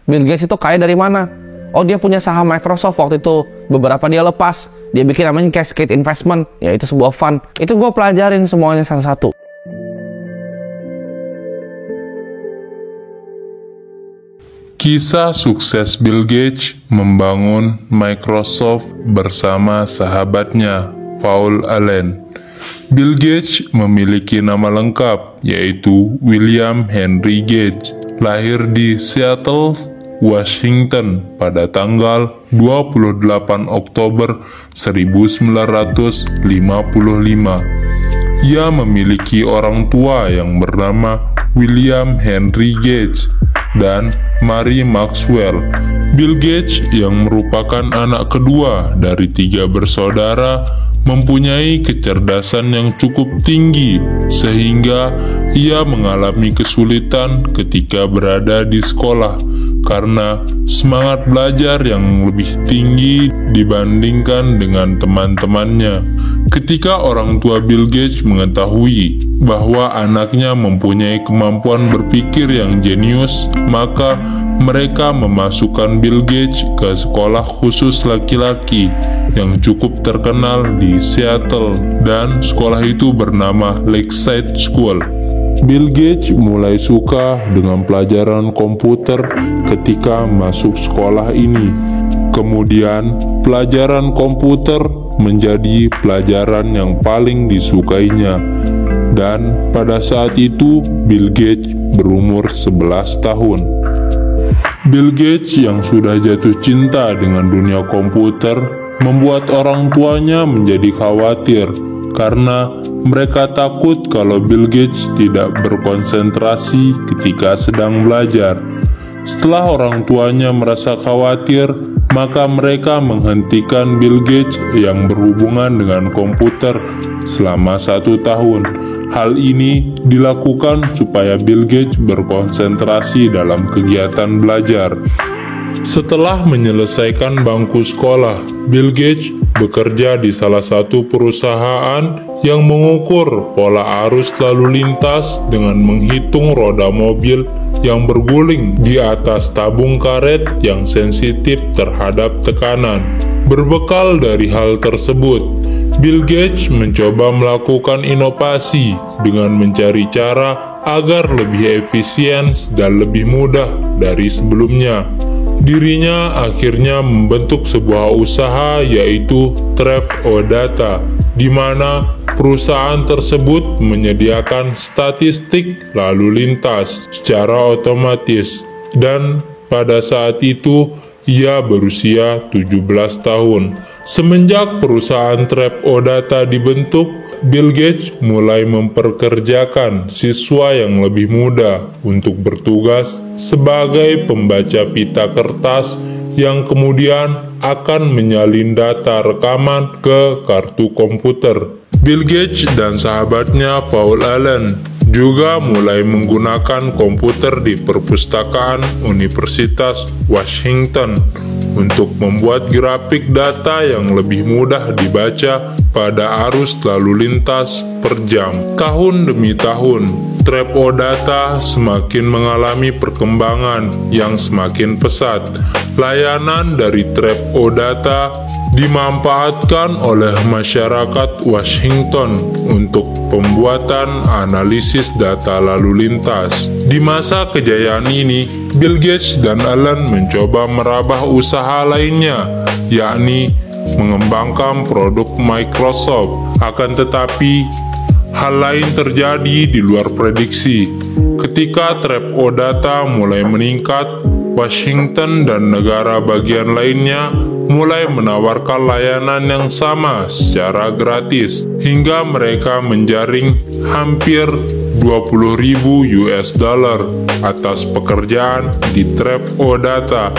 Bill Gates itu kaya dari mana? Oh, dia punya saham Microsoft waktu itu. Beberapa dia lepas. Dia bikin namanya Cascade Investment, yaitu sebuah fund. Itu gue pelajarin semuanya satu-satu. Kisah sukses Bill Gates membangun Microsoft bersama sahabatnya, Paul Allen. Bill Gates memiliki nama lengkap, yaitu William Henry Gates. Lahir di Seattle, Washington pada tanggal 28 Oktober 1955. Ia memiliki orang tua yang bernama William Henry Gates dan Mary Maxwell. Bill Gates yang merupakan anak kedua dari 3 bersaudara mempunyai kecerdasan yang cukup tinggi sehingga ia mengalami kesulitan ketika berada di sekolah karena semangat belajar yang lebih tinggi dibandingkan dengan teman-temannya. Ketika orang tua Bill Gates mengetahui bahwa anaknya mempunyai kemampuan berpikir yang jenius, maka mereka memasukkan Bill Gates ke sekolah khusus laki-laki yang cukup terkenal di Seattle, dan sekolah itu bernama Lakeside School. Bill Gates mulai suka dengan pelajaran komputer ketika masuk sekolah ini. Kemudian, pelajaran komputer menjadi pelajaran yang paling disukainya. Dan pada saat itu, Bill Gates berumur 11 tahun. Bill Gates yang sudah jatuh cinta dengan dunia komputer membuat orang tuanya menjadi khawatir karena mereka takut kalau Bill Gates tidak berkonsentrasi ketika sedang belajar. Setelah orang tuanya merasa khawatir, maka mereka menghentikan Bill Gates yang berhubungan dengan komputer selama 1 tahun. Hal ini dilakukan supaya Bill Gates berkonsentrasi dalam kegiatan belajar. Setelah menyelesaikan bangku sekolah, Bill Gates bekerja di salah satu perusahaan yang mengukur pola arus lalu lintas dengan menghitung roda mobil yang berguling di atas tabung karet yang sensitif terhadap tekanan. Berbekal dari hal tersebut, Bill Gates mencoba melakukan inovasi dengan mencari cara agar lebih efisien dan lebih mudah dari sebelumnya. Dirinya akhirnya membentuk sebuah usaha yaitu Trap-O-Data, di mana perusahaan tersebut menyediakan statistik lalu lintas secara otomatis, dan pada saat itu ia berusia 17 tahun. Semenjak perusahaan Trap-O-Data dibentuk, Bill Gates mulai memperkerjakan siswa yang lebih muda untuk bertugas sebagai pembaca pita kertas yang kemudian akan menyalin data rekaman ke kartu komputer. Bill Gates dan sahabatnya Paul Allen juga mulai menggunakan komputer di perpustakaan Universitas Washington untuk membuat grafik data yang lebih mudah dibaca pada arus lalu lintas per jam. Tahun demi tahun, Trap-O-Data semakin mengalami perkembangan yang semakin pesat. Layanan dari Trap-O-Data dimanfaatkan oleh masyarakat Washington untuk pembuatan analisis data lalu lintas. Di masa kejayaan ini, Bill Gates dan Allen mencoba merambah usaha lainnya, yakni mengembangkan produk Microsoft. Akan tetapi, hal lain terjadi di luar prediksi. Ketika Trap-O-Data mulai meningkat, Washington dan negara bagian lainnya mulai menawarkan layanan yang sama secara gratis, hingga mereka menjaring hampir 20.000 US dollar atas pekerjaan di Trap-O-Data.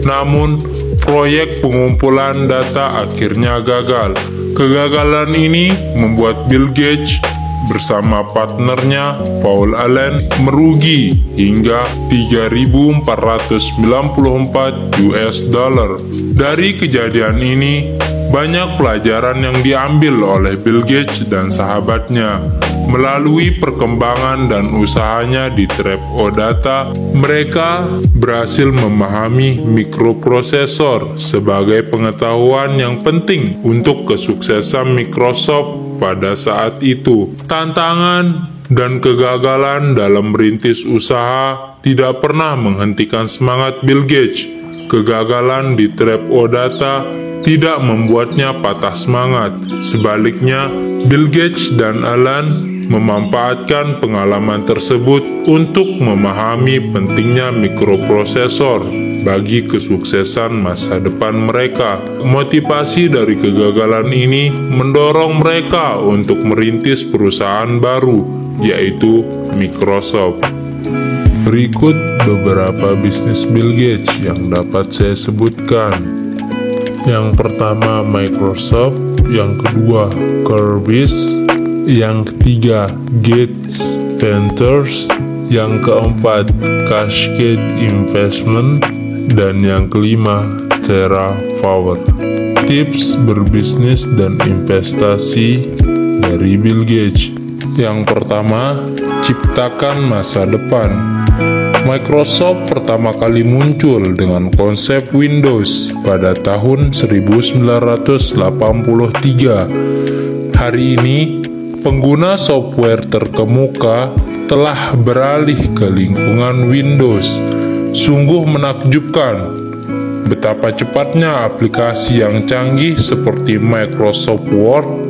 Namun, proyek pengumpulan data akhirnya gagal. Kegagalan ini membuat Bill Gates bersama partnernya Paul Allen merugi hingga 3.494 US dollar. Dari kejadian ini, banyak pelajaran yang diambil oleh Bill Gates dan sahabatnya. Melalui perkembangan dan usahanya di Trap Odata, mereka berhasil memahami mikroprosesor sebagai pengetahuan yang penting untuk kesuksesan Microsoft pada saat itu. Tantangan dan kegagalan dalam merintis usaha tidak pernah menghentikan semangat Bill Gates. Kegagalan di Trap Odata tidak membuatnya patah semangat. Sebaliknya, Bill Gates dan Alan memanfaatkan pengalaman tersebut untuk memahami pentingnya mikroprosesor bagi kesuksesan masa depan mereka. Motivasi dari kegagalan ini mendorong mereka untuk merintis perusahaan baru, yaitu Microsoft. Berikut beberapa bisnis Bill Gates yang dapat saya sebutkan. Yang pertama Microsoft, yang kedua Kirby's, yang ketiga Gates Ventures, yang keempat Cascade Investment, dan yang kelima TerraPower. Tips berbisnis dan investasi dari Bill Gates. Yang pertama, ciptakan masa depan. Microsoft pertama kali muncul dengan konsep Windows pada tahun 1983. Hari ini, pengguna software terkemuka telah beralih ke lingkungan Windows. Sungguh menakjubkan betapa cepatnya aplikasi yang canggih seperti Microsoft Word,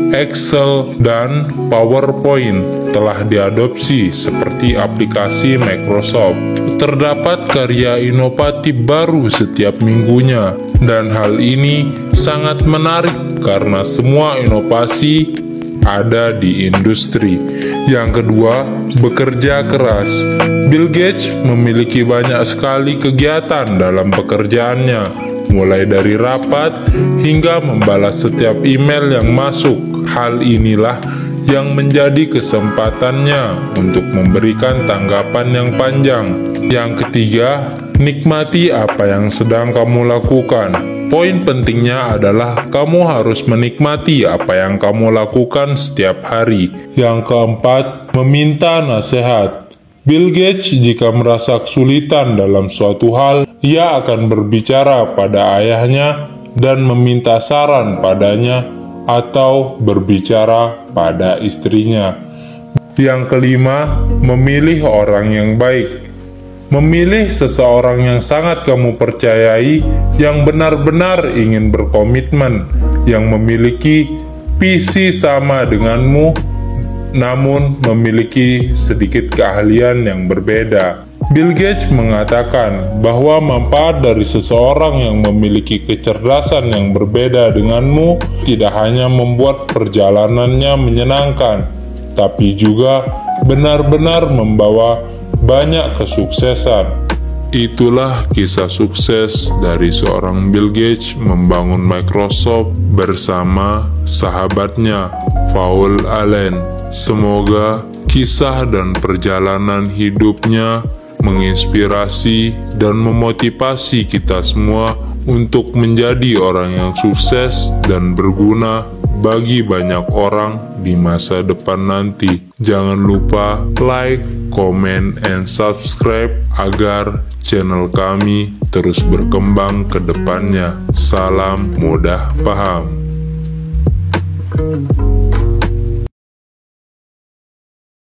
Excel, dan PowerPoint telah diadopsi seperti aplikasi Microsoft. Terdapat karya inovatif baru setiap minggunya, dan hal ini sangat menarik karena semua inovasi ada di industri. Yang kedua, bekerja keras. Bill Gates memiliki banyak sekali kegiatan dalam pekerjaannya, mulai dari rapat hingga membalas setiap email yang masuk. Hal inilah yang menjadi kesempatannya untuk memberikan tanggapan yang panjang. Yang ketiga, nikmati apa yang sedang kamu lakukan. Poin pentingnya adalah kamu harus menikmati apa yang kamu lakukan setiap hari. Yang keempat, meminta nasihat. Bill Gates jika merasa kesulitan dalam suatu hal, ia akan berbicara pada ayahnya dan meminta saran padanya, atau berbicara pada istrinya. Yang kelima, memilih orang yang baik. Memilih seseorang yang sangat kamu percayai, yang benar-benar ingin berkomitmen, yang memiliki visi sama denganmu, namun memiliki sedikit keahlian yang berbeda. Bill Gates mengatakan bahwa manfaat dari seseorang yang memiliki kecerdasan yang berbeda denganmu tidak hanya membuat perjalanannya menyenangkan, tapi juga benar-benar membawa banyak kesuksesan. Itulah kisah sukses dari seorang Bill Gates membangun Microsoft bersama sahabatnya Paul Allen. Semoga kisah dan perjalanan hidupnya menginspirasi dan memotivasi kita semua untuk menjadi orang yang sukses dan berguna bagi banyak orang di masa depan nanti. Jangan lupa like, comment, and subscribe agar channel kami terus berkembang ke depannya. Salam mudah paham.